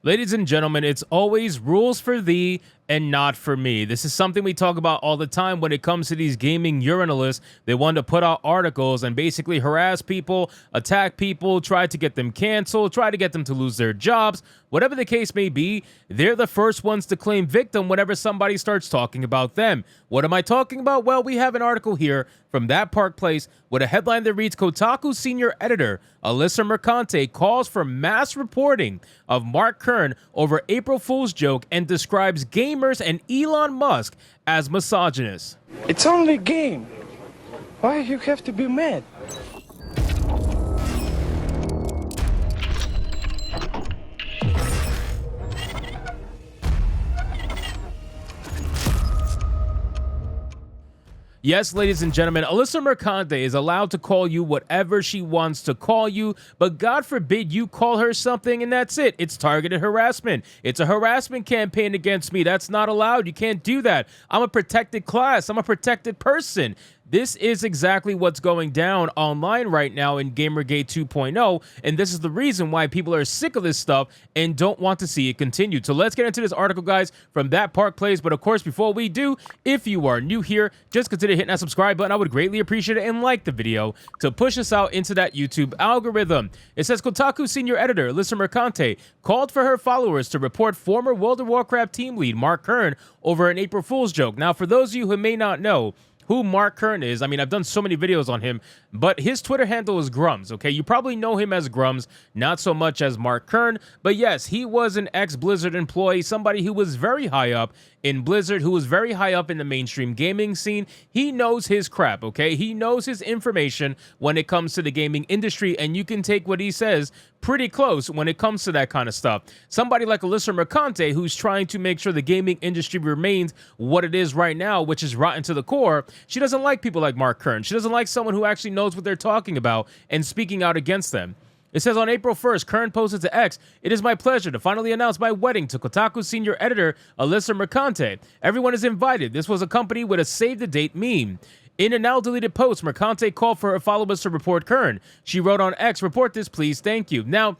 Ladies and gentlemen, it's always rules for thee and not for me. This is something we talk about all the time when it comes to these gaming journalists. They want to put out articles and basically harass people, attack people, try to get them canceled, try to get them to lose their jobs. Whatever the case may be, they're the first ones to claim victim whenever somebody starts talking about them. What am I talking about? Well, we have an article here from That Park Place with a headline that reads, Kotaku senior editor Alyssa Mercante calls for mass reporting of Mark Kern over April Fool's joke and describes gamers and Elon Musk as misogynists. It's only a game. Why you have to be mad? Yes, ladies and gentlemen, Alyssa Mercante is allowed to call you whatever she wants to call you, but God forbid you call her something and that's it. It's targeted harassment. It's a harassment campaign against me. That's not allowed. You can't do that. I'm a protected class. I'm a protected person. This is exactly what's going down online right now in Gamergate 2.0, and this is the reason why people are sick of this stuff and don't want to see it continue. So let's get into this article, guys, from That Park Place. But of course, before we do, if you are new here, just consider hitting that subscribe button. I would greatly appreciate it, and like the video to push us out into that YouTube algorithm. It says Kotaku senior editor Alyssa Mercante called for her followers to report former World of Warcraft team lead Mark Kern over an April Fool's joke. Now, for those of you who may not know who Mark Kern is, I mean, I've done so many videos on him, but his Twitter handle is GRUMMZ, okay? You probably know him as GRUMMZ, not so much as Mark Kern, but yes, he was an ex-Blizzard employee, somebody who was very high up in Blizzard, who was very high up in the mainstream gaming scene. He knows his crap, okay? He knows his information when it comes to the gaming industry, and you can take what he says pretty close when it comes to that kind of stuff. Somebody like Alyssa Mercante, who's trying to make sure the gaming industry remains what it is right now, which is rotten to the core, she doesn't like people like Mark Kern. She doesn't like someone who actually knows what they're talking about and speaking out against them. It says on April 1st, Kern posted to X, "It is my pleasure to finally announce my wedding to Kotaku senior editor Alyssa Mercante. Everyone is invited. This was accompanied with a save the date meme." In a now deleted post, Mercante called for her followers to report Kern. She wrote on X, "Report this, please. Thank you." Now,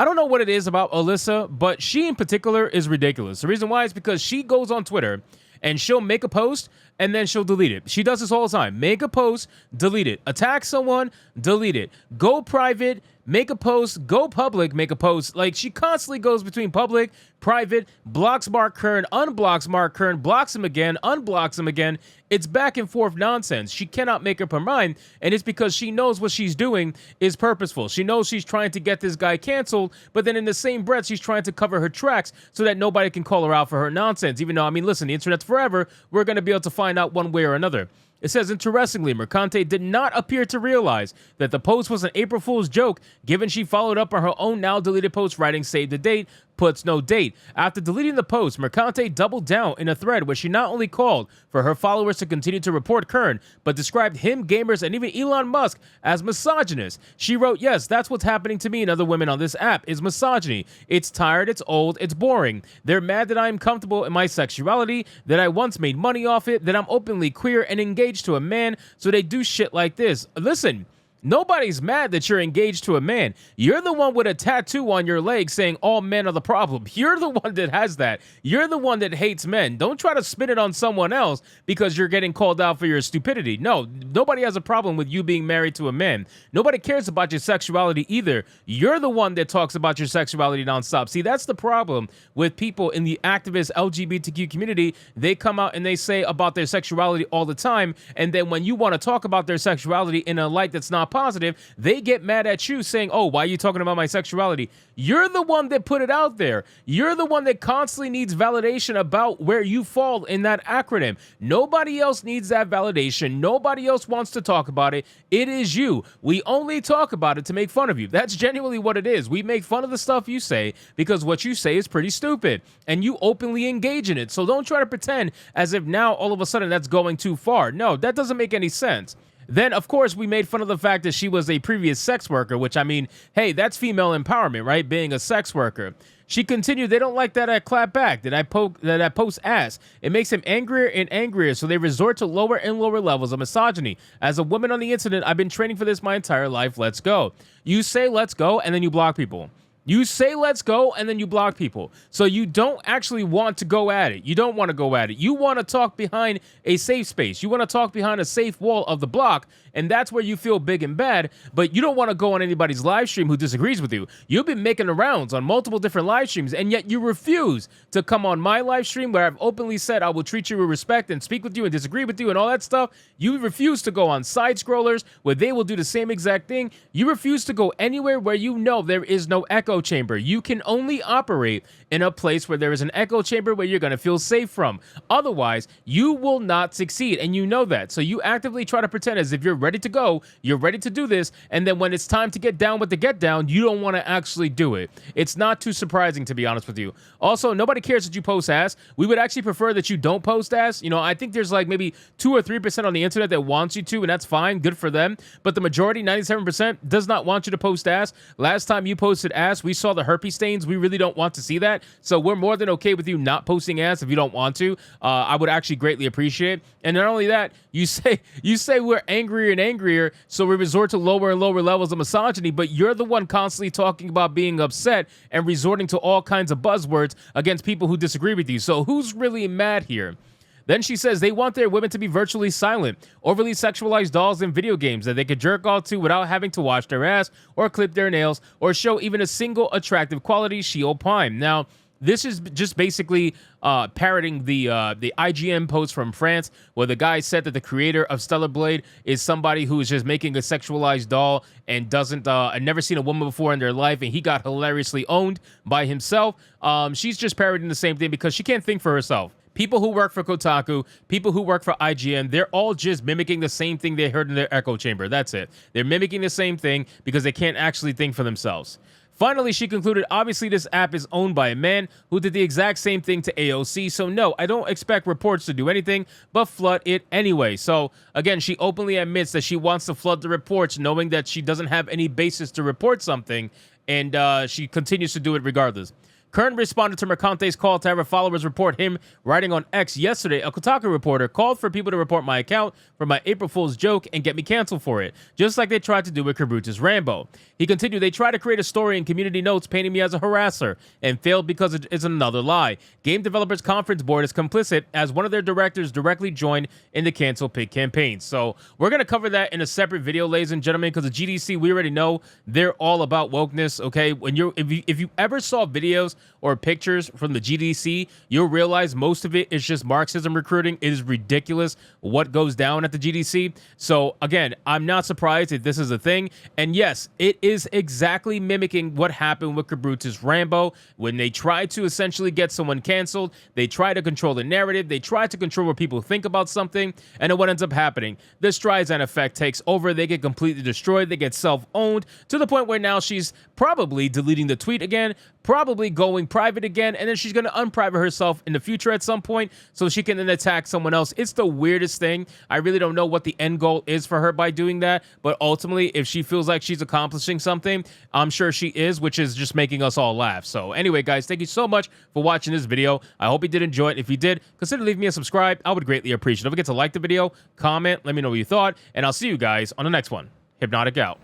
I don't know what it is about Alyssa, but she in particular is ridiculous. The reason why is because she goes on Twitter and she'll make a post and then she'll delete it. She does this all the time. Make a post, delete it. Attack someone, delete it. Go private, make a post, go public, make a post. Like, she constantly goes between public, private, blocks Mark Kern, unblocks Mark Kern, blocks him again, unblocks him again. It's back and forth nonsense. She cannot make up her mind, and it's because she knows what she's doing is purposeful. She knows she's trying to get this guy canceled, but then in the same breath, she's trying to cover her tracks so that nobody can call her out for her nonsense. Even though, I mean, listen, the internet's forever. We're going to be able to find out one way or another. It says, interestingly, Mercante did not appear to realize that the post was an April Fool's joke, given she followed up on her own now-deleted post writing save the date, puts no date. After deleting the post, Mercante doubled down in a thread where she not only called for her followers to continue to report Kern, but described him, gamers, and even Elon Musk as misogynist. She wrote, "Yes, that's what's happening to me and other women on this app, is misogyny. It's tired, it's old, it's boring. They're mad that I'm comfortable in my sexuality, that I once made money off it, that I'm openly queer and engaged to a man, so they do shit like this." Listen, nobody's mad that you're engaged to a man. You're the one with a tattoo on your leg saying all men are the problem. You're the one that has that. You're the one that hates men. Don't try to spin it on someone else because you're getting called out for your stupidity. No, nobody has a problem with you being married to a man. Nobody cares about your sexuality either. You're the one that talks about your sexuality nonstop. See, that's the problem with people in the activist LGBTQ community. They come out and they say about their sexuality all the time, and then when you want to talk about their sexuality in a light that's not positive, they get mad at you saying, "Oh, why are you talking about my sexuality?" You're the one that put it out there. You're the one that constantly needs validation about where you fall in that acronym. Nobody else needs that validation. Nobody else wants to talk about it. It is you. We only talk about it to make fun of you. That's genuinely what it is. We make fun of the stuff you say because what you say is pretty stupid and you openly engage in it. So don't try to pretend as if now all of a sudden that's going too far. No, that doesn't make any sense. Then, of course, we made fun of the fact that she was a previous sex worker, which, I mean, hey, that's female empowerment, right? Being a sex worker. She continued, "They don't like that I clap back, that I post ass. It makes them angrier and angrier, so they resort to lower and lower levels of misogyny. As a woman on the internet, I've been training for this my entire life. Let's go." You say let's go, and then you block people. You say let's go, and then you block people. So you don't actually want to go at it. You don't want to go at it. You want to talk behind a safe space. You want to talk behind a safe wall of the block, and that's where you feel big and bad, but you don't want to go on anybody's live stream who disagrees with you. You've been making the rounds on multiple different live streams, and yet you refuse to come on my live stream where I've openly said I will treat you with respect and speak with you and disagree with you and all that stuff. You refuse to go on side scrollers where they will do the same exact thing. You refuse to go anywhere where you know there is no echo chamber. You can only operate in a place where there is an echo chamber where you're going to feel safe from. Otherwise, you will not succeed, and you know that. So you actively try to pretend as if you're ready to go, you're ready to do this, and then when it's time to get down with the get down, you don't want to actually do it. It's not too surprising, to be honest with you. Also, nobody cares that you post ass. We would actually prefer that you don't post ass. You know, I think there's like maybe 2 or 3% on the internet that wants you to, and that's fine, good for them. But the majority, 97%, does not want you to post ass. Last time you posted ass, we saw the herpes stains. We really don't want to see that. So we're more than okay with you not posting ass if you don't want to. I would actually greatly appreciate it. And not only that, you say we're angrier and angrier, so we resort to lower and lower levels of misogyny, but you're the one constantly talking about being upset and resorting to all kinds of buzzwords against people who disagree with you. So who's really mad here? Then she says they want their women to be virtually silent, overly sexualized dolls in video games that they could jerk off to without having to wash their ass or clip their nails or show even a single attractive quality, she opined. Now, this is just basically parroting the IGN post from France where the guy said that the creator of Stellar Blade is somebody who is just making a sexualized doll and doesn't never seen a woman before in their life, and he got hilariously owned by himself. She's just parroting the same thing because she can't think for herself. People who work for Kotaku, people who work for IGN, they're all just mimicking the same thing they heard in their echo chamber. That's it. They're mimicking the same thing because they can't actually think for themselves. Finally, she concluded, obviously this app is owned by a man who did the exact same thing to AOC, so no, I don't expect reports to do anything but flood it anyway. So again, she openly admits that she wants to flood the reports, knowing that she doesn't have any basis to report something, and she continues to do it regardless. Kern responded to Mercante's call to have her followers report him, writing on X yesterday, a Kotaku reporter called for people to report my account for my April Fool's joke and get me canceled for it, just like they tried to do with GRUMMZ Rambo. He continued, they tried to create a story in community notes painting me as a harasser and failed because it is another lie. Game Developers Conference Board is complicit as one of their directors directly joined in the Cancel Pig campaign. So we're going to cover that in a separate video, ladies and gentlemen, because the GDC, we already know they're all about wokeness, okay? When if you ever saw videos or pictures from the GDC, you'll realize most of it is just Marxism recruiting. It is ridiculous what goes down at the GDC. So again, I'm not surprised if this is a thing. And yes, it is exactly mimicking what happened with GRUMMZ Rambo. When they try to essentially get someone canceled, they try to control the narrative, they try to control what people think about something, and then what ends up happening? The Streisand effect takes over, they get completely destroyed, they get self-owned, to the point where now she's probably deleting the tweet again, probably going private again, and then she's going to unprivate herself in the future at some point so she can then attack someone else. It's the weirdest thing. I really don't know what the end goal is for her by doing that, but ultimately, if she feels like she's accomplishing something, I'm sure she is, which is just making us all laugh. So anyway, guys, thank you so much for watching this video. I hope you did enjoy it. If you did, consider leaving me a subscribe. I would greatly appreciate it. Don't forget to like the video, comment, let me know what you thought, and I'll see you guys on the next one. Hypnotic out.